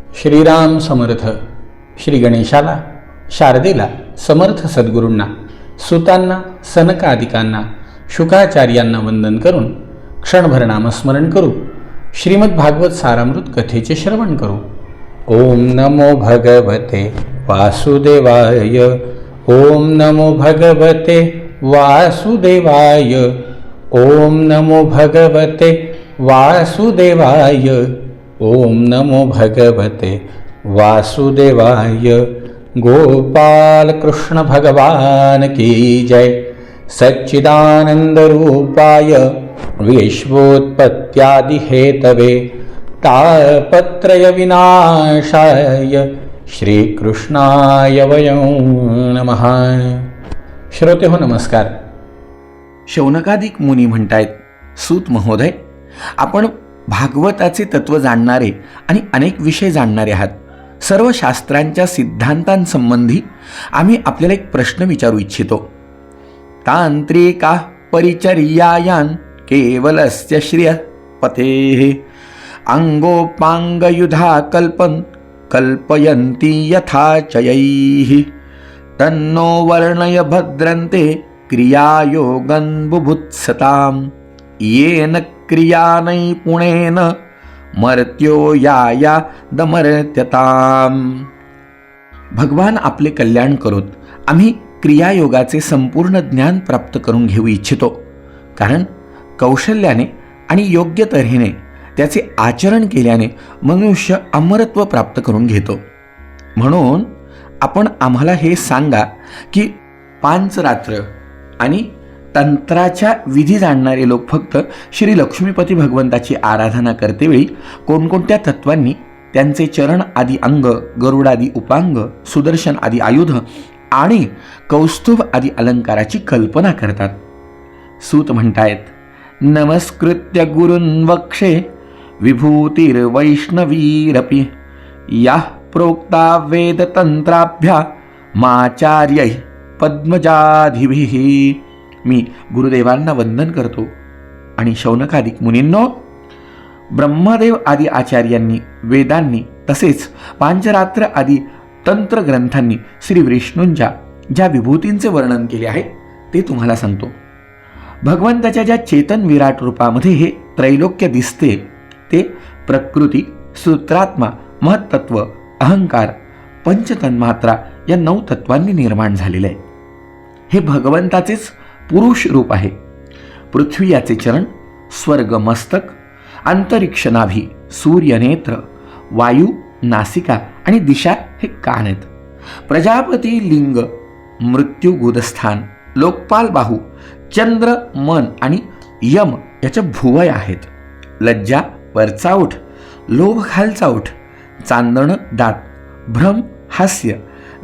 श्रीराम समर्थ. श्री गणेशाला, शारदेला, समर्थ सद्गुरूंना, सुतांना, सनकादिकांना, शुकाचार्यांना वंदन करून क्षणभर नामस्मरण करू. श्रीमद भागवत सारामृत कथेचे श्रवण करू. ओम नमो भगवते वासुदेवाय. ओम नमो भगवते वासुदेवाय. ओम नमो भगवते वासुदेवाय. ओम नमो भगवते वासुदेवाय. गोपाल कृष्ण भगवान की जय. सच्चिदानंद रूपाय विश्वोत्पत्त्यादि हेतवे तापत्रय विनाशाय श्रीकृष्णाय वयं नमः. श्रोते हो, नमस्कार. शौनकादिक मुनी म्हणतायत, सूत महोदय, आपण भागवताचे तत्व जाणणारे आणि अनेक विषय जाणणारे आहात. सर्व शास्त्रांच्या सिद्धांतांसंबंधी आम्ही आपल्याला एक प्रश्न विचारू इच्छितो. तांत्रिका परिचर्यायान केवलस्य श्रिय पतेः अंगोपांगयुधा कल्पन कल्पयन्ति यथा चयैः तन्नो वर्णय भद्रन्ते क्रियायोगं बुभुत्सताम् येन क्रियानैपुणेन मर्त्यो याया दमर्त्यताम्. भगवान आपले कल्याण करोत. आम्ही क्रियायोगाचे संपूर्ण ज्ञान प्राप्त करून घेऊ इच्छितो, कारण कौशल्याने आणि योग्य तऱ्हेने त्याचे आचरण केल्याने मनुष्य अमरत्व प्राप्त करून घेतो. म्हणून आपण आम्हाला हे सांगा की पांचरात्र आणि तंत्राच्या विधी जाणणारे लोक फक्त श्री लक्ष्मीपती भगवंताची आराधना करतेवेळी कोणकोणत्या तत्वांनी त्यांचे चरण आदी अंग, गरुडादी उपांग, सुदर्शन आदी आयुध आणि कौस्तुभ आदी अलंकाराची कल्पना करतात. सूत म्हणतायत, नमस्कृत्य गुरुन् वक्षे विभूतिर्वैष्णवीरपि याः प्रोक्ता वेदतंत्राभ्या माचार्यै पद्मजाधिभिः. मी गुरुदेवांना वंदन करतो आणि शौनकादिक मुनींनो, ब्रह्मदेव आदी आचार्यांनी वेदांनी तसेच पांचरात्र आदी तंत्रग्रंथांनी श्री विष्णूंच्या ज्या विभूतींचे वर्णन केले आहे ते तुम्हाला सांगतो. भगवंताच्या ज्या चेतन विराट रूपामध्ये हे त्रैलोक्य दिसते ते प्रकृती, सूत्रात्मा, महत्त्व, अहंकार, पंचतन्मात्रा या 9 तत्वांनी निर्माण झालेले आहे. हे भगवंताचेच पुरुष रूप आहे. पृथ्वी याचे चरण, स्वर्ग मस्तक, अंतरिक्ष नाभी, सूर्य नेत्र, वायू नासिका आणि दिशा हे कान आहेत. प्रजापती लिंग, मृत्यू गुदस्थान, लोकपाल बाहू, चंद्र मन आणि यम याच्या भुवया आहेत. लज्जा वरचा ओठ, लोभ खालचा ओठ, चांदण दात, भ्रम हास्य,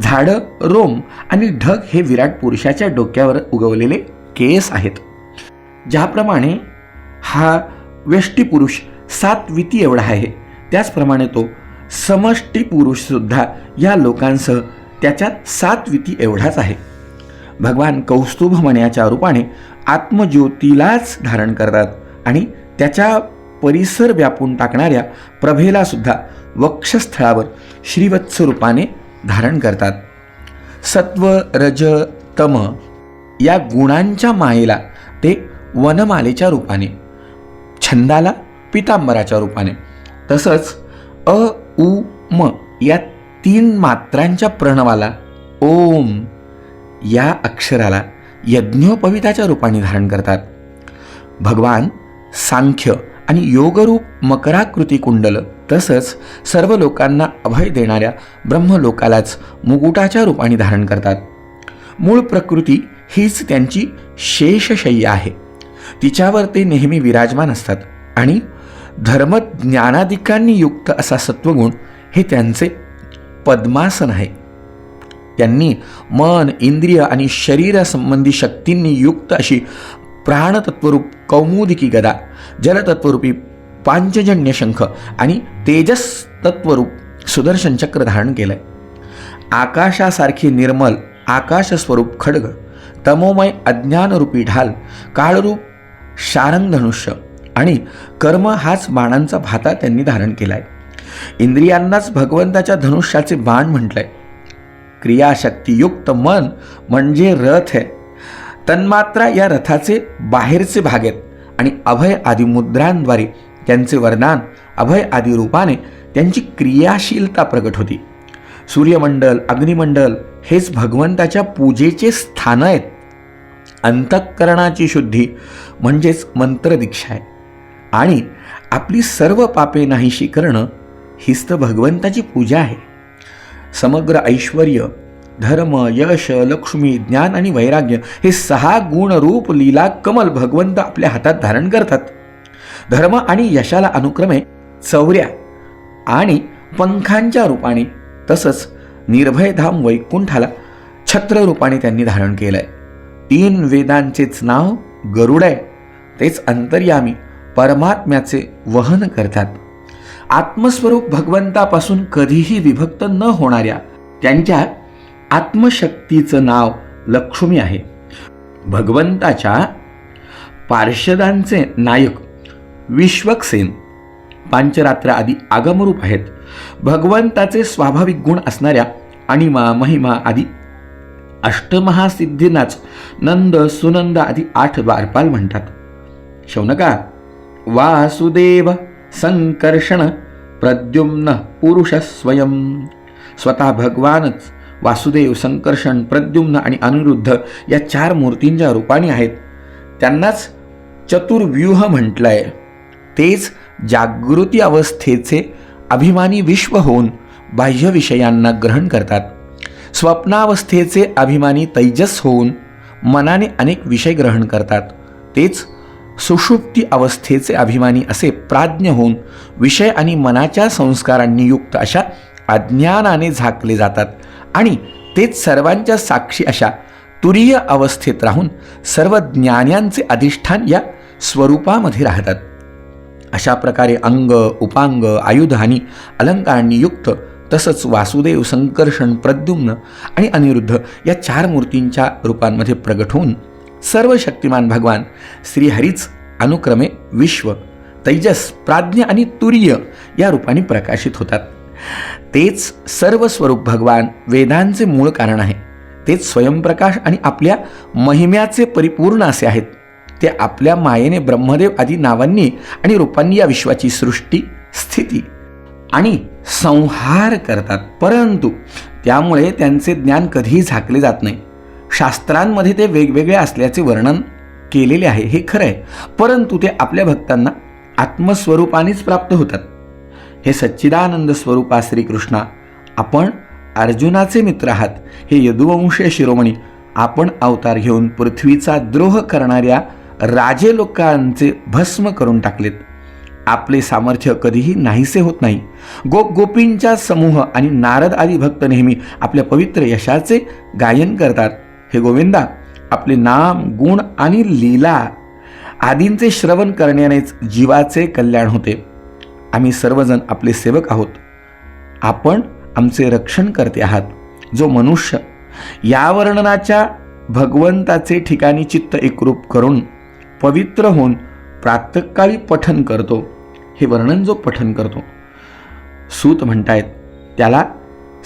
झाडं रोम आणि ढग हे विराट पुरुषाच्या डोक्यावर उगवलेले केस आहेत. ज्याप्रमाणे हा व्यष्टी पुरुष 7 विती एवढा आहे, त्याचप्रमाणे तो समष्टी पुरुष सुद्धा या लोकांसह त्याच्यात 7 विती एवढाच आहे. भगवान कौस्तुभ मण्याच्या रूपाने आत्मज्योतीलाच धारण करतात आणि त्याच्या परिसर व्यापून टाकणाऱ्या प्रभेला सुद्धा वक्षस्थळावर श्रीवत्स रूपाने धारण करतात. सत्व रज तम या गुणांच्या मायेला ते वनमालेच्या रूपाने, छंदाला पितांबराच्या रूपाने, तसंच अ उ म या 3 मात्रांच्या प्रणवाला ओम या अक्षराला यज्ञोपविताच्या रूपाने धारण करतात. भगवान सांख्य आणि योगरूप मकराकृती कुंडल तसंच सर्व लोकांना अभय देणाऱ्या ब्रह्मलोकालाच मुकुटाच्या रूपाने धारण करतात. मूळ प्रकृती हीच त्यांची शेषशय्या आहे. तिच्यावर ते नेहमी विराजमान असतात आणि धर्मज्ञानादिकांनी युक्त असा सत्वगुण हे त्यांचे पद्मासन आहे. त्यांनी मन, इंद्रिय आणि शरीरासंबंधी शक्तींनी युक्त अशी प्राणतत्वरूप कौमुदिकी गदा, जलतत्वरूपी पांचजन्य शंख आणि तेजस तत्वरूप सुदर्शन चक्र धारण केलंय. आकाशासारखी निर्मल आकाशस्वरूप खड्ग, तमोमय अज्ञानरूपी ढाल, काळरूप शारंग धनुष्य आणि कर्म हाच बाणांचा भाता त्यांनी धारण केलाय. इंद्रियांनाच भगवंताच्या धनुष्याचे बाण म्हटलंय. क्रियाशक्तियुक्त मन म्हणजे रथ आहे. तन्मात्रा या रथाचे बाहेरचे भाग आहेत आणि अभय आदी मुद्रांद्वारे त्यांचे वरदान, अभय आदी रूपाने त्यांची क्रियाशीलता प्रकट होती. सूर्यमंडल, अग्निमंडल हेच भगवंताच्या पूजेचे स्थान आहेत. अंतःकरणाची शुद्धी म्हणजेच मंत्रदीक्षा आहे आणि आपली सर्व पापे नाहीशी करणं हीच तर भगवंताची पूजा आहे. समग्र ऐश्वर्य, धर्म, यश, लक्ष्मी, ज्ञान आणि वैराग्य हे 6 गुण रूप लीला कमल भगवंत आपल्या हातात धारण करतात. धर्म आणि यशाला अनुक्रमे चौऱ्या आणि पंखांच्या रूपाने, तसंच निर्भयधाम वैकुंठाला छत्र रूपाने त्यांनी धारण केलंय. 3 वेदांचेच नाव गरुड आहे. तेच अंतर्यामी परमात्म्याचे वहन करतात. आत्मस्वरूप भगवंतापासून कधीही विभक्त न होणाऱ्या त्यांच्या आत्मशक्तीचं नाव लक्ष्मी आहे. भगवंताच्या पार्षदांचे नायक विश्वक्सेन, पांचरात्र आदी आगमरूप आहेत. भगवंताचे स्वाभाविक गुण असणाऱ्या अणिमा, महिमा आदी अष्टमहासिद्धींनाच नंद, सुनंद आदी 8 द्वारपाल म्हणतात. शौनका, वासुदेव, संकर्षण, प्रद्युम्न, पुरुष स्वयं. स्वतः भगवानच वासुदेव, संकर्षण, प्रद्युम्न आणि अनिरुद्ध या 4 मूर्तींच्या रूपाने आहेत. त्यांनाच चतुर्व्यूह म्हटलंय. तेच जागृती अवस्थेचे अभिमानी विश्व होऊन बाह्य विषयांना ग्रहण करतात. स्वप्नावस्थेचे अभिमानी तैजस होऊन मनाने अनेक विषय ग्रहण करतात. तेच सुषुप्ती अवस्थेचे अभिमानी असे प्राज्ञ होऊन विषय आणि मनाच्या संस्कारांनी युक्त अशा अज्ञानाने झाकले जातात आणि तेच सर्वांच्या साक्षी अशा तुरीय अवस्थेत राहून सर्व ज्ञानांचे अधिष्ठान या स्वरूपामध्ये राहतात. अशा प्रकारे अंग, उपांग, आयुध आणि अलंकारांनी युक्त, तसंच वासुदेव, संकर्षण, प्रद्युम्न आणि अनिरुद्ध या 4 मूर्तींच्या रूपांमध्ये प्रगट होऊन सर्व शक्तिमान भगवान श्रीहरीच अनुक्रमे विश्व, तैजस, प्राज्ञ आणि तुरीय या रूपाने प्रकाशित होतात. तेच सर्व स्वरूप भगवान वेदांचे मूळ कारण आहे. तेच स्वयंप्रकाश आणि आपल्या महिम्याचे परिपूर्ण असे आहेत. ते आपल्या मायेने ब्रह्मदेव आदी नावांनी आणि रूपांनी या विश्वाची सृष्टी, स्थिती आणि संहार करतात. परंतु त्यामुळे त्यांचे ज्ञान कधीही झाकले जात नाही. शास्त्रांमध्ये ते वेगवेगळे असल्याचे वर्णन केलेले आहे, हे खरं आहे. परंतु ते आपल्या भक्तांना आत्मस्वरूपानेच प्राप्त होतात. हे सच्चिदानंद स्वरूपा श्रीकृष्णा, आपण अर्जुनाचे मित्र आहात. हे यदुवंशीय शिरोमणी, आपण अवतार घेऊन पृथ्वीचा द्रोह करणाऱ्या राजे लोकांचे भस्म करून टाकलेत. आपले सामर्थ्य कधीही नाहीसे होत नाही. गोपींचा समूह आणि नारद आदी भक्त नेहमी आपल्या पवित्र यशाचे गायन करतात. हे गोविंदा, आपले नाम, गुण आणि लीला आदींचे श्रवण करण्यानेच जीवाचे कल्याण होते. आम्ही सर्वजण आपले सेवक आहोत. आपण आमचे रक्षण करते आहात. जो मनुष्य या वर्णनाच्या भगवंताचे ठिकाणी चित्त एकरूप करून पवित्र होऊन प्रातःकाळी पठन करतो, हे वर्णन जो पठन करतो, सूत म्हणतायत, त्याला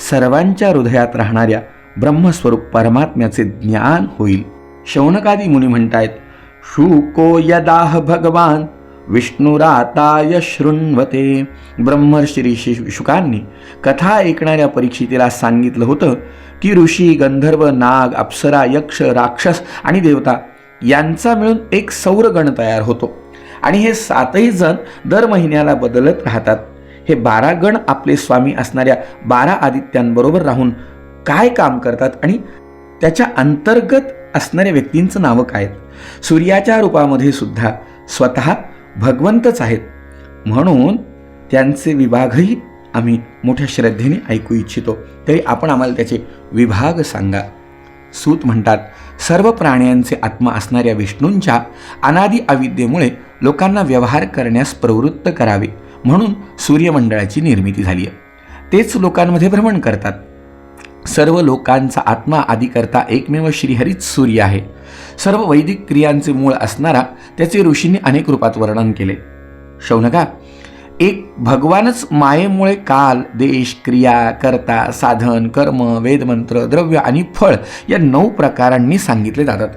सर्वांच्या हृदयात राहणाऱ्या ब्रह्मस्वरूप परमात्म्याचे ज्ञान होईल. शौनकादी मुनी म्हणतायत, शुको यदाह भगवान विष्णुराताय शृण्वते. ब्रह्मर्षी शुकांनी कथा ऐकणाऱ्या परीक्षितीला सांगितलं होतं की ऋषी, गंधर्व, नाग, अप्सरा, यक्ष, राक्षस आणि देवता यांचा मिळून एक सौरगण तयार होतो आणि हे 7ही जण दर महिन्याला बदलत राहतात. हे 12 गण आपले स्वामी असणाऱ्या 12 आदित्यांबरोबर राहून काय काम करतात आणि त्याच्या अंतर्गत असणाऱ्या व्यक्तींचं नावं काय आहेत. सूर्याच्या रूपामध्ये सुद्धा स्वतः भगवंतच आहेत. म्हणून त्यांचे विभागही आम्ही मोठ्या श्रद्धेने ऐकू इच्छितो. तरी आपण आम्हाला त्याचे विभाग सांगा. सूत म्हणतात, सर्व प्राण्यांचे आत्मा असणाऱ्या विष्णूंच्या अनादि अविद्येमुळे लोकांना व्यवहार करण्यास प्रवृत्त करावे म्हणून सूर्यमंडळाची निर्मिती झाली आहे. तेच लोकांमध्ये भ्रमण करतात. सर्व लोकांचा आत्मा आदिकर्ता एकमेव श्रीहरीच सूर्य आहे. सर्व वैदिक क्रियांचे मूळ असणारा त्याचे ऋषींनी अनेक रूपात वर्णन केले. शौनका, एक भगवानच मायेमुळे काल, देश, क्रिया, कर्ता, साधन, कर्म, वेदमंत्र, द्रव्य आणि फळ या 9 प्रकारांनी सांगितले जातात.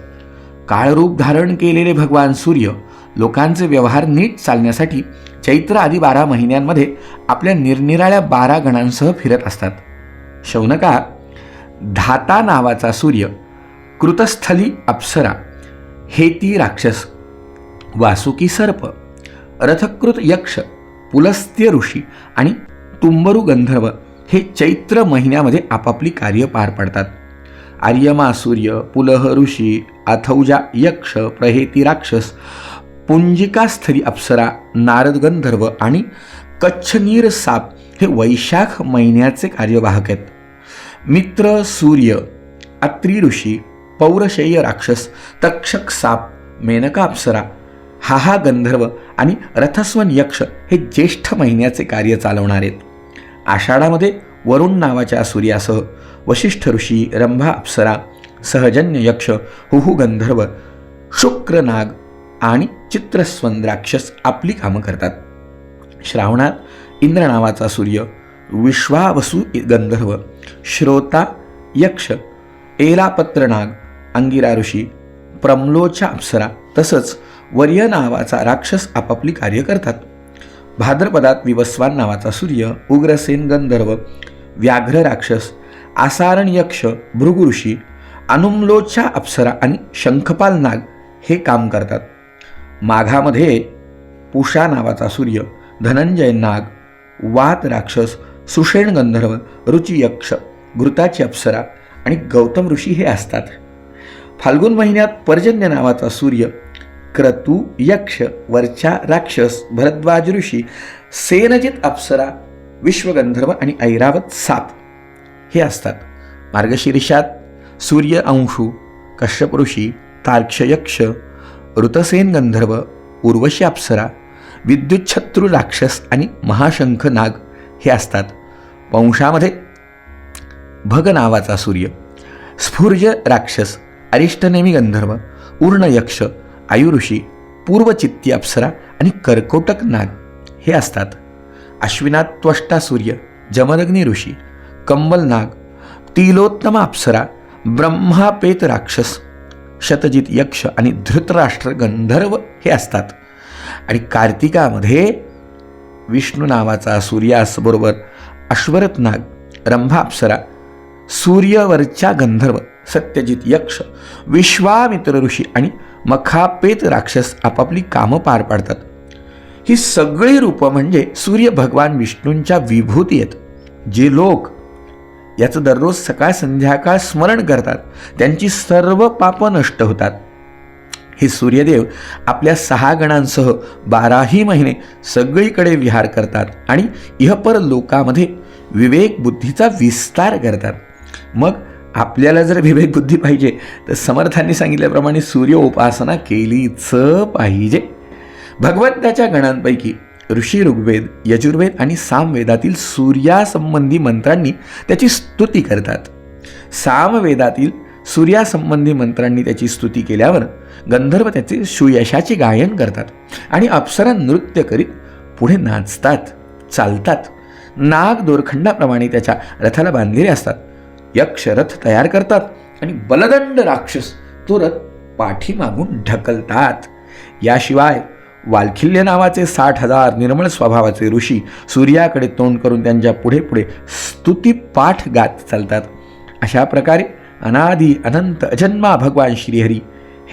काळरूप धारण केलेले भगवान सूर्य लोकांचे व्यवहार नीट चालण्यासाठी चैत्र आदी 12 महिन्यांमध्ये आपल्या निरनिराळ्या 12 गणांसह फिरत असतात. शौनका, धाता नावाचा सूर्य, कृतस्थली अप्सरा, हेती राक्षस, वासुकी सर्प, रथकृत यक्ष, पुलस्त्य ऋषी आणि तुंबरू गंधर्व हे चैत्र महिन्यामध्ये आपापली कार्य पार पाडतात. आर्यमा सूर्य, पुलह ऋषी, अथौजा यक्ष, प्रहेती राक्षस, पुंजिकास्थली अप्सरा, नारद गंधर्व आणि कच्छनीर साप हे वैशाख महिन्याचे कार्यवाहक आहेत. मित्र सूर्य, अत्री ऋषी, पौरशेय राक्षस, तक्षक साप, मेनका अप्सरा, हाहा गंधर्व आणि रथस्वन यक्ष हे ज्येष्ठ महिन्याचे कार्य चालवणार आहेत. आषाढामध्ये वरुण नावाच्या सूर्यासह वशिष्ठ ऋषी, रंभा अप्सरा, सहजन्य यक्ष, हुहू गंधर्व, शुक्र नाग आणि चित्रस्वन राक्षस आपली कामं करतात. श्रावणात इंद्र नावाचा सूर्य, विश्वावसू गंधर्व, श्रोता यक्ष, एलापत्र नाग, अंगिरा ऋषी, प्रम्लोचा अप्सरा तसंच वर्य नावाचा राक्षस आपापली कार्य करतात. भाद्रपदात विवस्वान नावाचा सूर्य, उग्रसेन गंधर्व, व्याघ्र राक्षस, आसारण यक्ष, भृगु ऋषी, अनुमलोचा अप्सरा आणि शंखपाल नाग हे काम करतात. माघामध्ये पुषा नावाचा सूर्य, धनंजय नाग, वात राक्षस, सुषेण गंधर्व, रुची यक्ष, घृताची अप्सरा आणि गौतम ऋषी हे असतात. फाल्गुन महिन्यात पर्जन्य नावाचा सूर्य, क्रतू यक्ष, वर्चा राक्षस, भरद्वाज ऋषी, सेनजित अप्सरा, विश्वगंधर्व आणि ऐरावत साप हे असतात. मार्गशीर्षात सूर्य अंशू, कश्यप ऋषी, तार्क्ष यक्ष, ऋतसेन गंधर्व, उर्वशी अप्सरा, विद्युच्छत्रु राक्षस आणि महाशंख नाग हे असतात. वंशामध्ये भग नावाचा सूर्य, स्फुर्ज राक्षस, अरिष्टनेमी गंधर्व, उर्ण यक्ष, आयुऋषी, पूर्वचित्ती अप्सरा आणि कर्कोटक नाग हे असतात. अश्विनात त्वष्टा सूर्य, जमदग्नी ऋषी, कंबल नाग, तिलोत्तमा अप्सरा, ब्रह्मापेत राक्षस, शतजित यक्ष आणि धृतराष्ट्र गंधर्व हे असतात. आणि कार्तिकामध्ये विष्णू नावाचा सूर्यासबरोबर अश्वरथ नाग, रंभा अप्सरा, सूर्यवरच्या गंधर्व, सत्यजित यक्ष, विश्वामित्र ऋषी आणि मखापेत राक्षस आपापली कामं पार पाडतात. ही सगळी रूपं म्हणजे सूर्य भगवान विष्णूंच्या विभूती आहेत. जे लोक याचं दररोज सकाळ संध्याकाळ स्मरण करतात त्यांची सर्व पापं नष्ट होतात. हे सूर्यदेव आपल्या 6 गणांसह 12ही महिने सगळीकडे विहार करतात आणि इहपर लोकामध्ये विवेक बुद्धीचा विस्तार करतात. मग आपल्याला जर विवेक बुद्धी पाहिजे तर समर्थांनी सांगितल्याप्रमाणे सूर्य उपासना केलीच पाहिजे. भगवंताच्या गणांपैकी ऋषी ऋग्वेद, यजुर्वेद आणि सामवेदातील सूर्यासंबंधी मंत्रांनी त्याची स्तुती करतात. सामवेदातील सूर्यासंबंधी मंत्रांनी त्याची स्तुती केल्यावर गंधर्व त्याचे सुयशाचे गायन करतात आणि अप्सरा नृत्य करीत पुढे नाचतात, चालतात. नाग दोरखंडाप्रमाणे त्याच्या रथाला बांधलेले असतात. यक्ष रथ तयार करतात आणि बलदंड राक्षस तो रथ पाठीमागून ढकलतात. याशिवाय वालखिल्य नावाचे 60,000 निर्मळ स्वभावाचे ऋषी सूर्याकडे तोंड करून त्यांच्या पुढे पुढे स्तुती पाठ गात चालतात. अशा प्रकारे अनादी अनंत अजन्मा भगवान श्रीहरी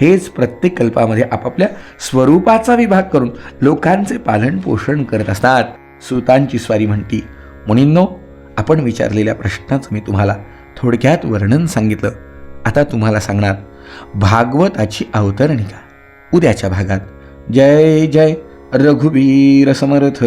हेच प्रत्येक कल्पामध्ये आपापल्या स्वरूपाचा विभाग करून लोकांचे पालन पोषण करत असतात. सुतांची स्वारी म्हणती, मुनींनो, आपण विचारलेल्या प्रश्नाचं मी तुम्हाला थोडक्यात वर्णन सांगितलं. आता तुम्हाला सांगणार भागवताची अवतरणिका उद्याच्या भागात. जय जय रघुवीर समर्थ.